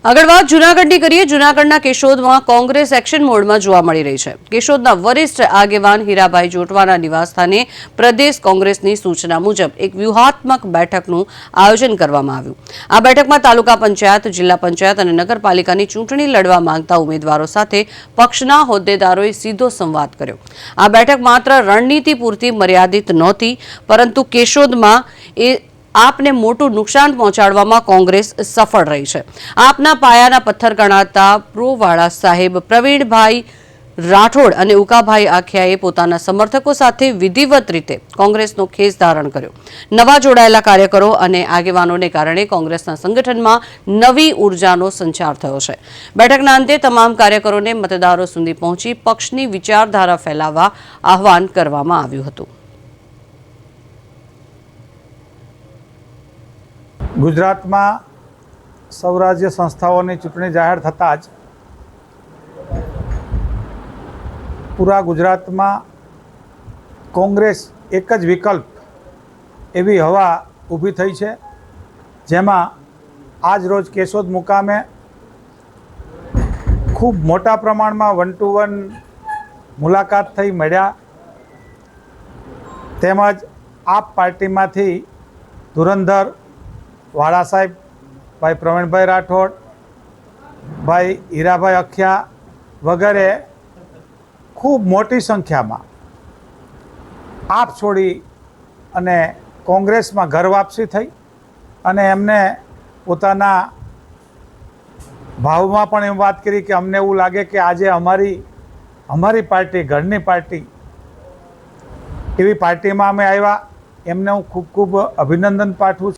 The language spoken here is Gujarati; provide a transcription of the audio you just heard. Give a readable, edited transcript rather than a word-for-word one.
આગળ વાત જૂનાગઢની કરીએ। જૂનાગઢના કેશોદમાં કોંગ્રેસ એક્શન મોડમાં જોવા મળી રહી છે। કેશોદના વરિષ્ઠ આગેવાન હીરાભાઈ જોટવાના નિવાસસ્થાને પ્રદેશ કોંગ્રેસની સૂચના મુજબ એક વ્યૂહાત્મક બેઠકનું આયોજન કરવામાં આવ્યું। આ બેઠકમાં તાલુકા પંચાયત, જિલ્લા પંચાયત અને નગરપાલિકાની ચૂંટણી લડવા માંગતા ઉમેદવારો સાથે પક્ષના હોદ્દેદારોએ સીધો સંવાદ કર્યો। આ બેઠક માત્ર રણનીતિ પૂરતી મર્યાદિત નહોતી, પરંતુ કેશોદમાં આપને મોટું નુકસાન પહોંચાડવામાં કોંગ્રેસ સફળ રહી છે। આપના પાયાના પથ્થર ગણાતા પ્રોવાળા સાહેબ પ્રવીણભાઈ રાઠોડ અને ઉકાભાઈ આખિયાએ પોતાના સમર્થકો સાથે વિધિવત રીતે કોંગ્રેસનો ખેસ ધારણ કર્યો। નવા જોડાયેલા કાર્યકરો અને આગેવાનોને કારણે કોંગ્રેસના સંગઠનમાં નવી ઉર્જાનો સંચાર થયો છે। બેઠકના અંતે તમામ કાર્યકરોને મતદારો સુધી પહોંચી પક્ષની વિચારધારા ફેલાવવા આહવાન કરવામાં આવ્યું હતું। गुजरात में स्वराज्य संस्थाओं की चूंटणी जाहिर थता ज पूरा गुजरात में कांग्रेस एक ज विकल्प एवी हवा ऊभी थई छे, जेमां आज रोज केशोद मुकामे खूब मोटा प्रमाण में 1-to-1 मुलाकात थई मळ्या। तेमज आप पार्टी में धुरंधर वाड़ा साहेब, भाई प्रवीणभाई राठौड़, भाई हीराभाई अखिया वगैरह खूब मोटी संख्या में आप छोड़ी अने कांग्रेस में घर वापसी थई अने एमने पोताना भाव में पण एम बात करी कि अमने एवुं लागे कि आजे अमारी पार्टी घरनी पार्टी एवी पार्टी में अमे आव्या। एमने हूँ खूब खूब अभिनंदन पाठवुं।